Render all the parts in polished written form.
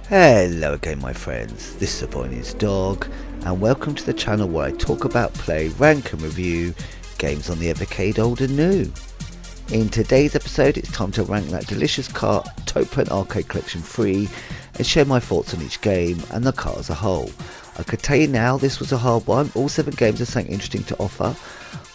Hello again my friends, this is Boyne's Dog and welcome to the channel where I talk about, play, rank and review games on the Evercade old and new. In today's episode it's time to rank that delicious cart Toaplan Arcade Collection 3 and share my thoughts on each game and the cart as a whole. I could tell you now this was a hard one, all 7 games have something interesting to offer.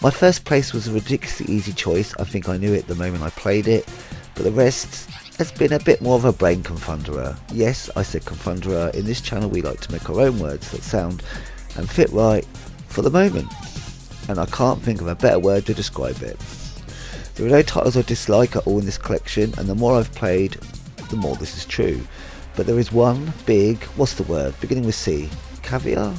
My first place was a ridiculously easy choice, I think I knew it the moment I played it, but the rest has been a bit more of a brain confunderer. Yes, I said confunderer. In this channel we like to make our own words that sound and fit right for the moment, and I can't think of a better word to describe it. There are no titles I dislike at all in this collection, and the more I've played the more this is true, but there is one big, what's the word, beginning with C, caveat?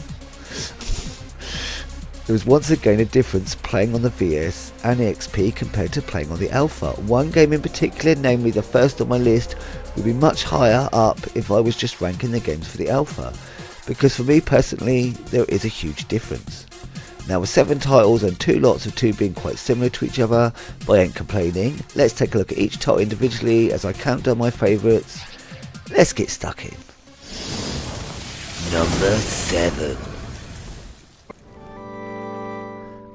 There was once again a difference playing on the VS and EXP compared to playing on the Alpha. One game in particular, namely the first on my list, would be much higher up if I was just ranking the games for the Alpha, because for me personally there is a huge difference. Now with 7 titles and 2 lots of 2 being quite similar to each other, but I ain't complaining. Let's take a look at each title individually as I count down my favourites. Let's get stuck in. Number 7.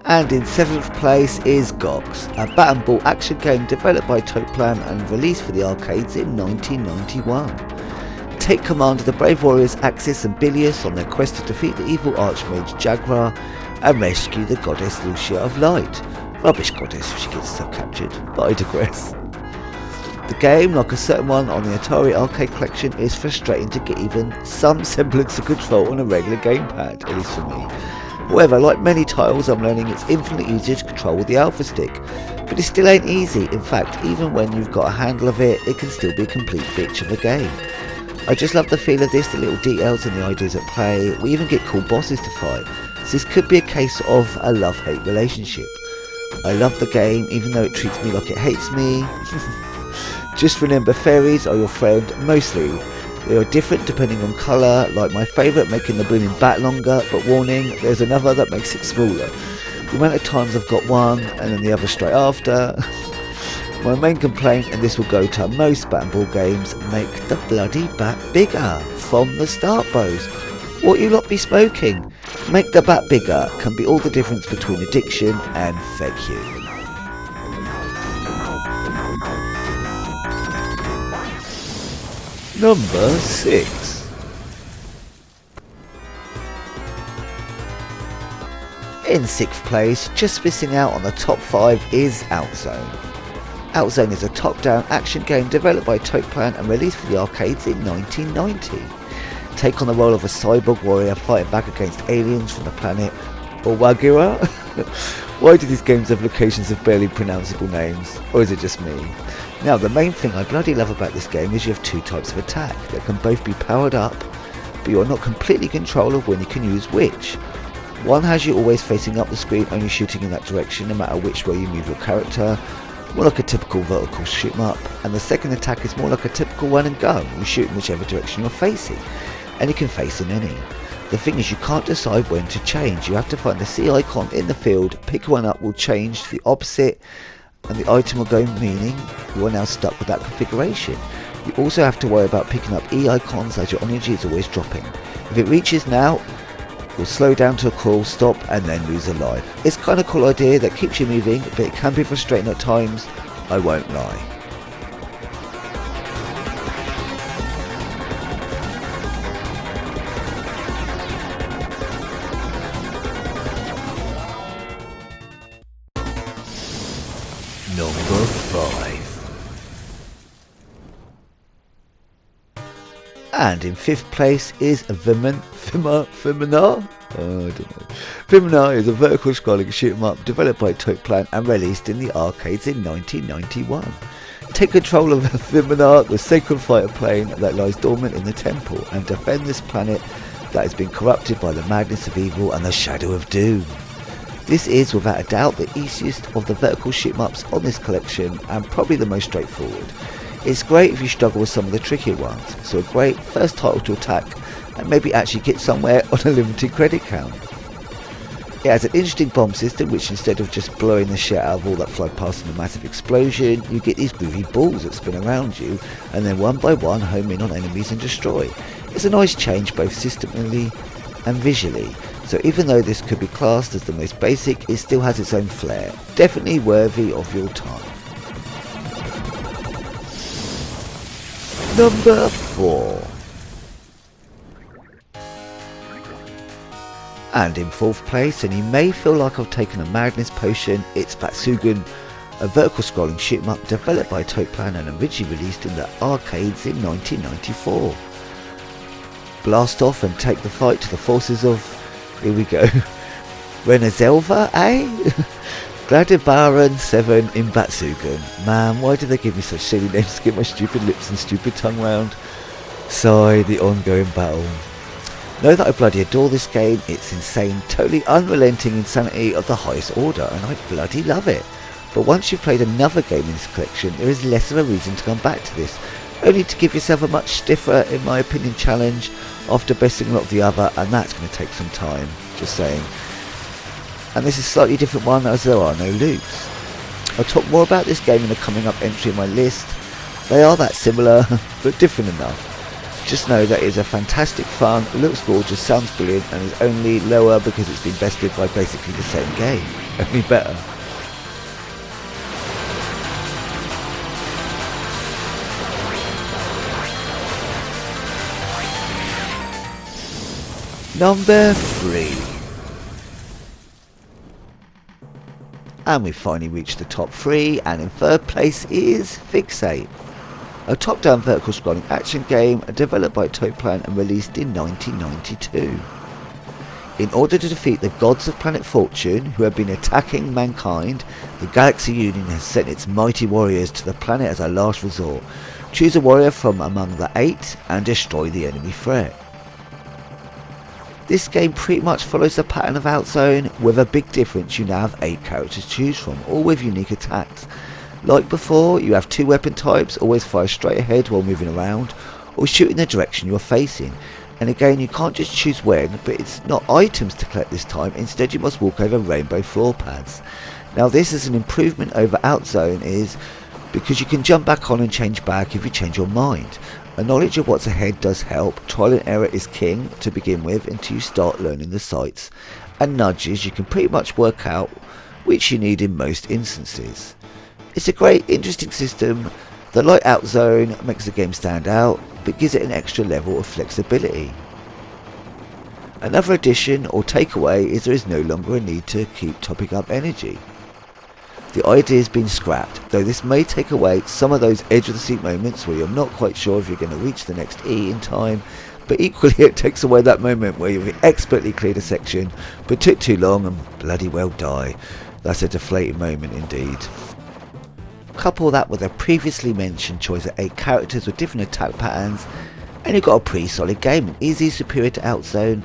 And in 7th place is Ghox, a bat and ball action game developed by Toaplan and released for the arcades in 1991. Take command of the brave warriors Axis and Bilius on their quest to defeat the evil archmage Jaguar and rescue the goddess Lucia of Light. Rubbish goddess if she gets herself captured, but I digress. The game, like a certain one on the Atari arcade collection, is frustrating to get even some semblance of control on a regular gamepad, at least for me. However, like many titles, I'm learning it's infinitely easier to control with the Alpha Stick, but it still ain't easy. In fact, even when you've got a handle of it, it can still be a complete bitch of a game. I just love the feel of this, the little details and the ideas at play. We even get cool bosses to fight, so this could be a case of a love-hate relationship. I love the game, even though it treats me like it hates me. Just remember, fairies are your friend, mostly. They are different depending on colour, like my favourite making the blooming bat longer, but warning, there's another that makes it smaller. The amount of times I've got one and then the other straight after. My main complaint, and this will go to most bat and ball games, make the bloody bat bigger from the start, bros. What you lot be smoking? Make the bat bigger can be all the difference between addiction and thank you. Number 6. In 6th place, just missing out on the top 5, is Outzone. Outzone is a top-down action game developed by Toaplan and released for the arcades in 1990. Take on the role of a cyborg warrior fighting back against aliens from the planet Owagira. Why do these games have locations of barely pronounceable names, or is it just me? Now the main thing I bloody love about this game is you have 2 types of attack that can both be powered up, but you are not completely in control of when you can use which. One has you always facing up the screen, only shooting in that direction no matter which way you move your character, more like a typical vertical shoot 'em up, and the second attack is more like a typical run and gun, you shoot in whichever direction you're facing, and you can face in any. The thing is you can't decide when to change, you have to find the C icon in the field, pick one up will change to the opposite, and the item will go, meaning you are now stuck with that configuration. You also have to worry about picking up E icons as your energy is always dropping. If it reaches now, you'll slow down to a crawl, stop and then lose a life. It's kind of cool idea that keeps you moving, but it can be frustrating at times, I won't lie. Number 5. And in 5th place is Vimana? I don't know. Vimana is a vertical scrolling shoot 'em up developed by Toaplan and released in the arcades in 1991. Take control of Vimana, the sacred fighter plane that lies dormant in the temple, and defend this planet that has been corrupted by the madness of evil and the shadow of doom. This is without a doubt the easiest of the vertical shoot 'em ups on this collection and probably the most straightforward. It's great if you struggle with some of the trickier ones, so a great first title to attack and maybe actually get somewhere on a limited credit count. It has an interesting bomb system, which instead of just blowing the shit out of all that fly past in a massive explosion, you get these groovy balls that spin around you and then one by one home in on enemies and destroy. It's a nice change both systemically and visually, so even though this could be classed as the most basic, it still has its own flair. Definitely worthy of your time. Number 4. And in 4th place, and you may feel like I've taken a madness potion, it's Batsugun, a vertical scrolling shoot 'em up developed by Toaplan and originally released in the arcades in 1994. Blast off and take the fight to the forces of, here we go, Renazelva, eh? Gladibaran 7 in Batsugun. Man, why did they give me such silly names to get my stupid lips and stupid tongue round? Sigh, the ongoing battle. Know that I bloody adore this game. It's insane, totally unrelenting insanity of the highest order, and I bloody love it. But once you've played another game in this collection, there is less of a reason to come back to this, only to give yourself a much stiffer, in my opinion, challenge after besting a lot of the other, and that's going to take some time, just saying. And this is a slightly different one as there are no loops. I'll talk more about this game in the coming up entry in my list. They are that similar, but different enough. Just know that it is a fantastic fun, looks gorgeous, sounds brilliant, and is only lower because it's been bested by basically the same game, only better. Number 3. And we've finally reached the top 3, and in 3rd place is FixEight, a top-down vertical scrolling action game developed by Toaplan and released in 1992. In order to defeat the gods of planet Fortune, who have been attacking mankind, the Galaxy Union has sent its mighty warriors to the planet as a last resort. Choose a warrior from among the 8 and destroy the enemy threat. This game pretty much follows the pattern of Outzone, with a big difference: you now have 8 characters to choose from, all with unique attacks. Like before, you have 2 weapon types, always fire straight ahead while moving around, or shoot in the direction you are facing. And again, you can't just choose when, but it's not items to collect this time, instead you must walk over rainbow floor pads. Now this is an improvement over Outzone is because you can jump back on and change back if you change your mind. A knowledge of what's ahead does help. Trial and error is king to begin with until you start learning the sights, and nudges you can pretty much work out which you need in most instances. It's a great, interesting system that, like Outzone, makes the game stand out, but gives it an extra level of flexibility. Another addition or takeaway is there is no longer a need to keep topping up energy. The idea has been scrapped, though this may take away some of those edge of the seat moments where you're not quite sure if you're going to reach the next E in time, but equally it takes away that moment where you've expertly cleared a section but took too long and bloody well die. That's a deflating moment indeed. Couple that with a previously mentioned choice of 8 characters with different attack patterns, and you've got a pretty solid game, easily superior to Outzone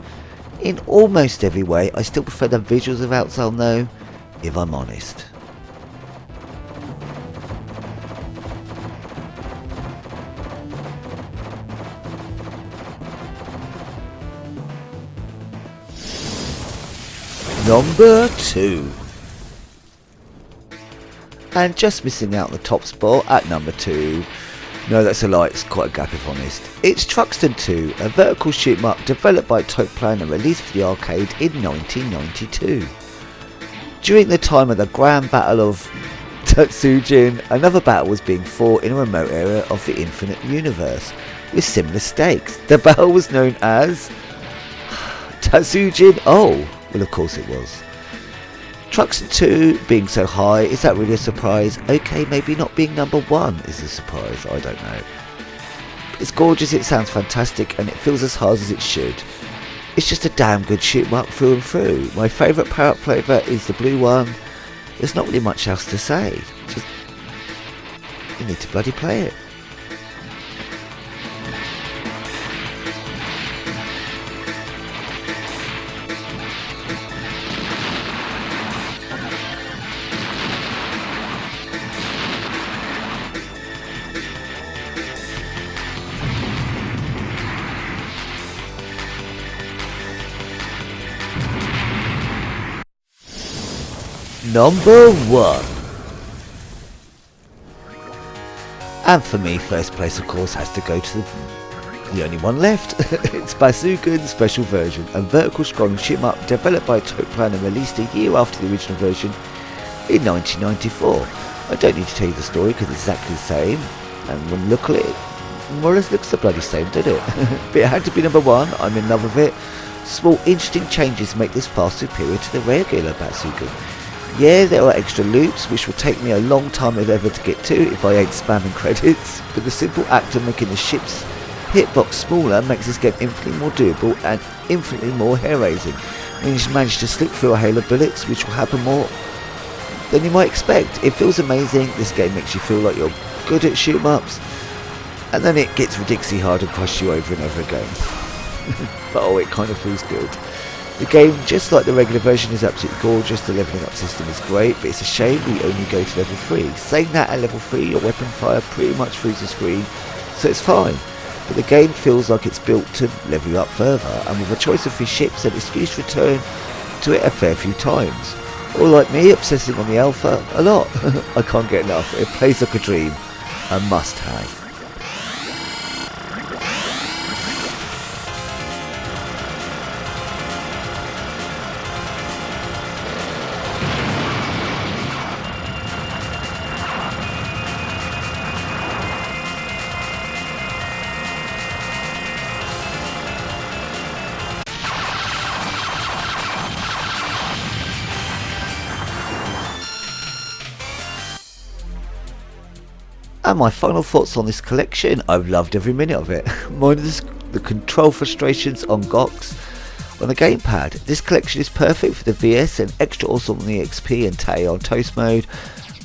in almost every way. I still prefer the visuals of Outzone though, if I'm honest. Number 2. And just missing out the top spot at number 2. No, that's a lie, it's quite a gap if honest. It's Truxton II, a vertical shoot 'em up developed by Toaplan and released for the arcade in 1992. During the time of the Grand Battle of Batsugun, another battle was being fought in a remote area of the Infinite Universe with similar stakes. The battle was known as Batsugun. Oh, well of course it was. Truxton II being so high, is that really a surprise? Okay, maybe not being number 1 is a surprise, I don't know. It's gorgeous, it sounds fantastic, and it feels as hard as it should. It's just a damn good shoot 'em up through and through. My favourite power-up flavour is the blue one. There's not really much else to say. Just, you need to bloody play it. number 1. And for me, first place of course has to go to the only one left. It's Batsugun Special Version, a vertical scrolling shoot-'em-up developed by Toaplan and released a year after the original version in 1994. I don't need to tell you the story because it's exactly the same, and when you look at it, more or less looks the bloody same, doesn't it? But it had to be number 1, I'm in love with it. Small interesting changes make this far superior to the regular Batsugun. Yeah, there are extra loops which will take me a long time if ever to get to if I ain't spamming credits, but the simple act of making the ship's hitbox smaller makes this game infinitely more doable and infinitely more hair-raising. Means you manage to slip through a hail of bullets, which will happen more than you might expect. It feels amazing. This game makes you feel like you're good at shoot-'em-ups, and then it gets ridiculously hard and crushes you over and over again. But oh, it kind of feels good. The game, just like the regular version, is absolutely gorgeous. The leveling up system is great, but it's a shame we only go to level 3. Saying that, at level 3 your weapon fire pretty much frees the screen, so it's fine. But the game feels like it's built to level you up further, and with a choice of 3 ships, an excuse to return to it a fair few times. Or like me, obsessing on the alpha a lot. I can't get enough. It plays like a dream. A must have. And my final thoughts on this collection, I've loved every minute of it. Minus the control frustrations on Ghox on the gamepad. This collection is perfect for the VS and extra awesome on the XP and TAE on Toast mode,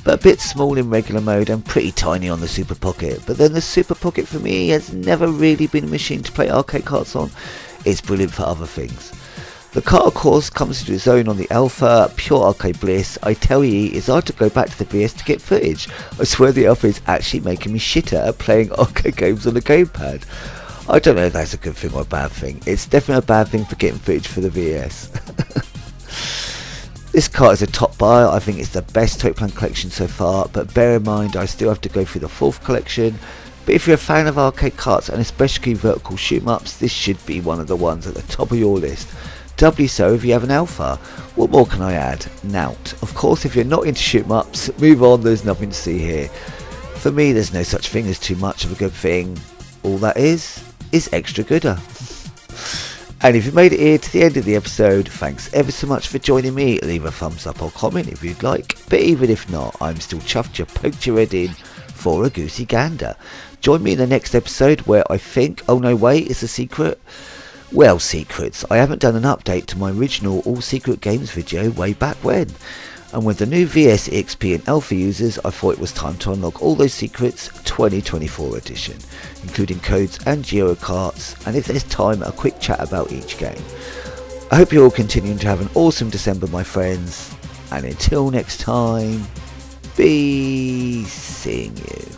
but a bit small in regular mode and pretty tiny on the Super Pocket. But then the Super Pocket for me has never really been a machine to play arcade carts on. It's brilliant for other things. The cart of course comes to its own on the alpha, pure arcade bliss. I tell ye, it's hard to go back to the VS to get footage. I swear the alpha is actually making me shitter at playing arcade games on the gamepad. I don't know if that's a good thing or a bad thing. It's definitely a bad thing for getting footage for the VS. This cart is a top buy. I think it's the best Toaplan collection so far, but bear in mind I still have to go through the 4th collection. But if you're a fan of arcade carts and especially vertical shoot-'em-ups, this should be one of the ones at the top of your list. Doubly so if you have an alpha. What more can I add? Nout. Of course, if you're not into shoot-'em-ups, move on, there's nothing to see here. For me, there's no such thing as too much of a good thing. All that is extra gooder. And if you made it here to the end of the episode, thanks ever so much for joining me. Leave a thumbs up or comment if you'd like. But even if not, I'm still chuffed you poked your head in for a goosey gander. Join me in the next episode where I think, oh no wait, it's a secret. Well, secrets. I haven't done an update to my original All Secret Games video way back when. And with the new VS XP and Alpha users, I thought it was time to unlock all those secrets 2024 edition, including codes and geocards, and if there's time, a quick chat about each game. I hope you're all continuing to have an awesome December, my friends, and until next time, be seeing you.